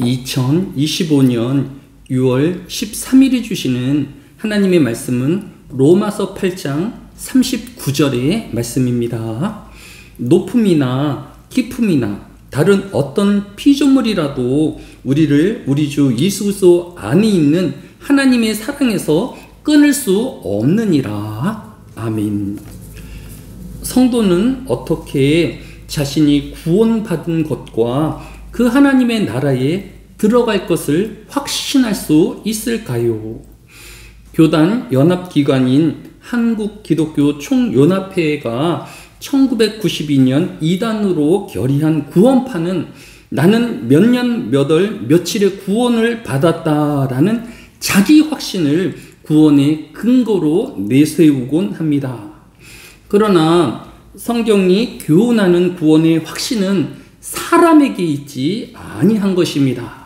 2025년 6월 13일에 주시는 하나님의 말씀은 로마서 8장 39절의 말씀입니다. 높음이나 깊음이나 다른 어떤 피조물이라도 우리를 우리 주 예수 그리스도 안에 있는 하나님의 사랑에서 끊을 수 없느니라. 아멘. 성도는 어떻게 자신이 구원받은 것과 그 하나님의 나라에 들어갈 것을 확신할 수 있을까요? 교단 연합기관인 한국기독교 총연합회가 1992년 이단으로 결의한 구원파는 나는 몇 년 몇 월 며칠의 구원을 받았다라는 자기 확신을 구원의 근거로 내세우곤 합니다. 그러나 성경이 교훈하는 구원의 확신은 사람에게 있지 아니한 것입니다.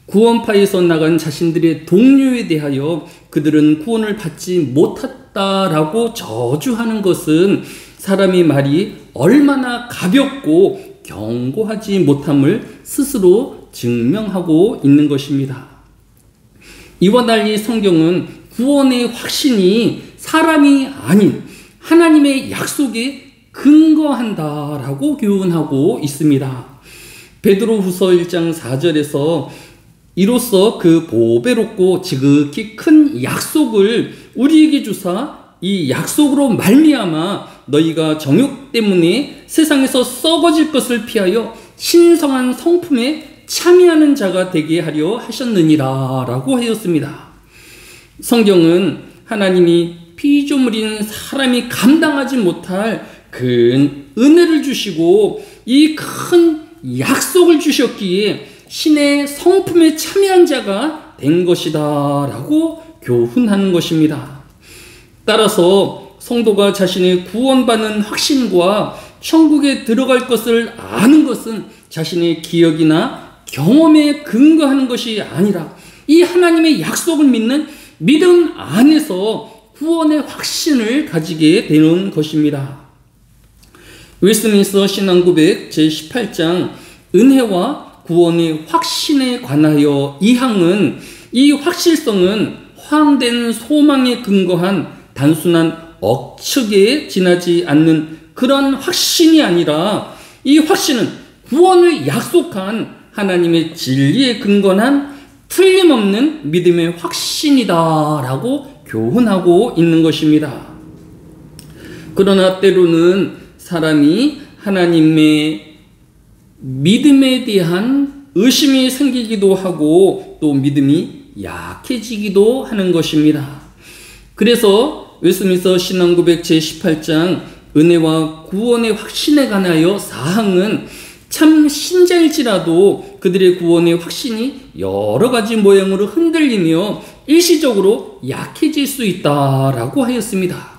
구원파에서 나간 자신들의 동료에 대하여 그들은 구원을 받지 못했다라고 저주하는 것은 사람의 말이 얼마나 가볍고 견고하지 못함을 스스로 증명하고 있는 것입니다. 이와 달리 성경은 구원의 확신이 사람이 아닌 하나님의 약속에 근거한다라고 교훈하고 있습니다. 베드로후서 1장 4절에서 이로써 그 보배롭고 지극히 큰 약속을 우리에게 주사 이 약속으로 말미암아 너희가 정욕 때문에 세상에서 썩어질 것을 피하여 신성한 성품에 참여하는 자가 되게 하려 하셨느니라 라고 하였습니다. 성경은 하나님이 피조물인 사람이 감당하지 못할 큰 은혜를 주시고 이 큰 약속을 주셨기에 신의 성품에 참여한 자가 된 것이다 라고 교훈하는 것입니다. 따라서 성도가 자신의 구원받는 확신과 천국에 들어갈 것을 아는 것은 자신의 기억이나 경험에 근거하는 것이 아니라 이 하나님의 약속을 믿는 믿음 안에서 구원의 확신을 가지게 되는 것입니다. 웨스트민스터 신앙고백 제18장 은혜와 구원의 확신에 관하여 이 항은 이 확실성은 허황된 소망에 근거한 단순한 억측에 지나지 않는 그런 확신이 아니라 이 확신은 구원을 약속한 하나님의 진리에 근거한 틀림없는 믿음의 확신이다라고 교훈하고 있는 것입니다. 그러나 때로는 사람이 하나님의 믿음에 대한 의심이 생기기도 하고 또 믿음이 약해지기도 하는 것입니다. 그래서 웨스트민스터 신앙고백 제18장 은혜와 구원의 확신에 관하여 사항은 참 신자일지라도 그들의 구원의 확신이 여러 가지 모양으로 흔들리며 일시적으로 약해질 수 있다라고 하였습니다.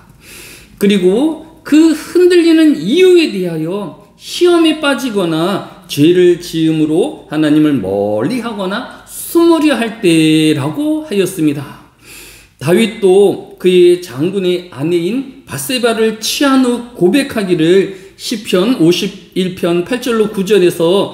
그리고 그 흔들리는 이유에 대하여 시험에 빠지거나 죄를 지음으로 하나님을 멀리하거나 숨으려 할 때라고 하였습니다. 다윗도 그의 장군의 아내인 밧세바를 취한 후 고백하기를 시편 51편 8절로 9절에서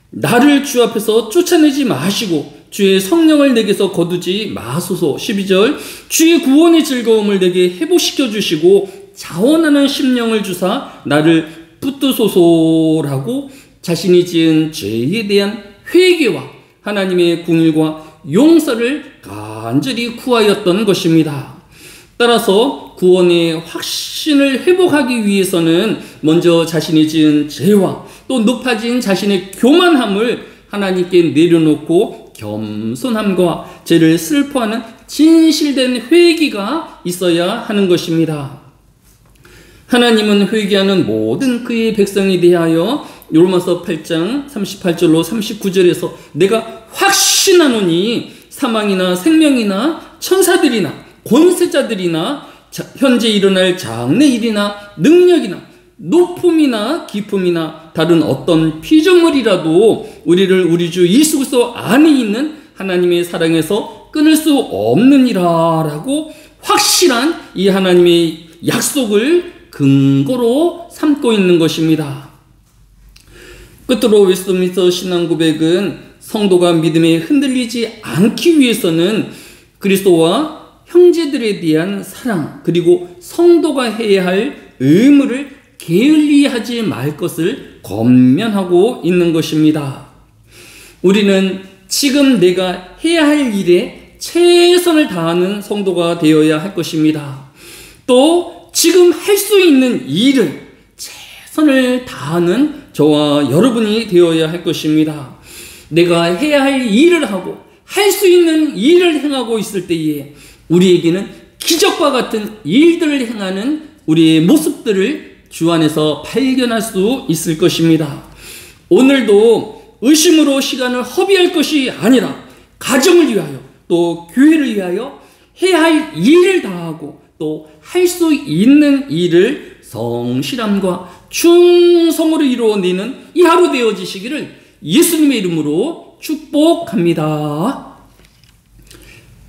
나를 주 앞에서 쫓아내지 마시고 주의 성령을 내게서 거두지 마소서. 12절 주의 구원의 즐거움을 내게 회복시켜 주시고 자원하는 심령을 주사 나를 붙드소서라고 자신이 지은 죄에 대한 회개와 하나님의 긍휼과 용서를 간절히 구하였던 것입니다. 따라서 구원의 확신을 회복하기 위해서는 먼저 자신이 지은 죄와 또 높아진 자신의 교만함을 하나님께 내려놓고 겸손함과 죄를 슬퍼하는 진실된 회개가 있어야 하는 것입니다. 하나님은 회개하는 모든 그의 백성에 대하여 로마서 8장 38절로 39절에서 내가 확신하노니 사망이나 생명이나 천사들이나 권세자들이나 현재 일어날 장래일이나 능력이나 높음이나 깊음이나 다른 어떤 피조물이라도 우리를 우리 주 예수 그리스도 안에 있는 하나님의 사랑에서 끊을 수 없느니라 라고 확실한 이 하나님의 약속을 근거로 삼고 있는 것입니다. 끝으로 웨스트민스터 신앙고백은 성도가 믿음에 흔들리지 않기 위해서는 그리스도와 형제들에 대한 사랑, 그리고 성도가 해야 할 의무를 게을리하지 말 것을 권면하고 있는 것입니다. 우리는 지금 내가 해야 할 일에 최선을 다하는 성도가 되어야 할 것입니다. 또 지금 할 수 있는 일을 최선을 다하는 저와 여러분이 되어야 할 것입니다. 내가 해야 할 일을 하고 할 수 있는 일을 행하고 있을 때에 우리에게는 기적과 같은 일들을 행하는 우리의 모습들을 주 안에서 발견할 수 있을 것입니다. 오늘도 의심으로 시간을 허비할 것이 아니라 가정을 위하여 또 교회를 위하여 해야 할 일을 다하고 또 할 수 있는 일을 성실함과 충성으로 이루어내는 이 하루 되어지시기를 예수님의 이름으로 축복합니다.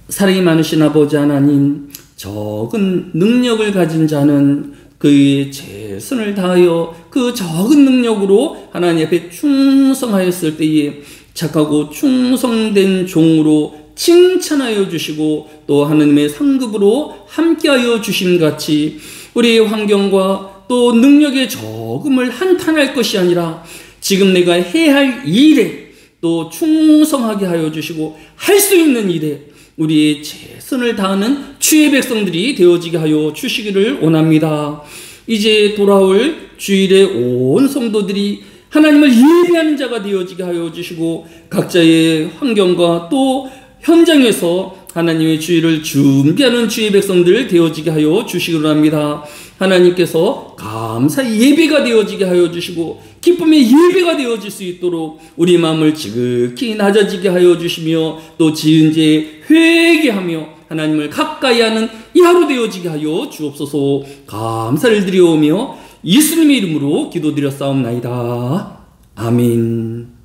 사랑이 많으신 아버지 하나님, 적은 능력을 가진 자는 그의 최선을 다하여 그 적은 능력으로 하나님 앞에 충성하였을 때에 착하고 충성된 종으로 칭찬하여 주시고 또 하나님의 상급으로 함께하여 주심같이 우리의 환경과 또 능력의 적음을 한탄할 것이 아니라 지금 내가 해야 할 일에 또 충성하게 하여 주시고 할 수 있는 일에 우리의 최선을 다하는 주의 백성들이 되어지게 하여 주시기를 원합니다. 이제 돌아올 주일에 온 성도들이 하나님을 예배하는 자가 되어지게 하여 주시고 각자의 환경과 또 현장에서 하나님의 주일을 준비하는 주의 백성들 되어지게 하여 주시기를 합니다. 하나님께서 감사의 예배가 되어지게 하여 주시고 기쁨의 예배가 되어질 수 있도록 우리 마음을 지극히 낮아지게 하여 주시며 또 지은 죄 회개하며 하나님을 가까이 하는 이 하루 되어지게 하여 주옵소서. 감사를 드리오며 예수님의 이름으로 기도드렸사옵나이다. 아멘.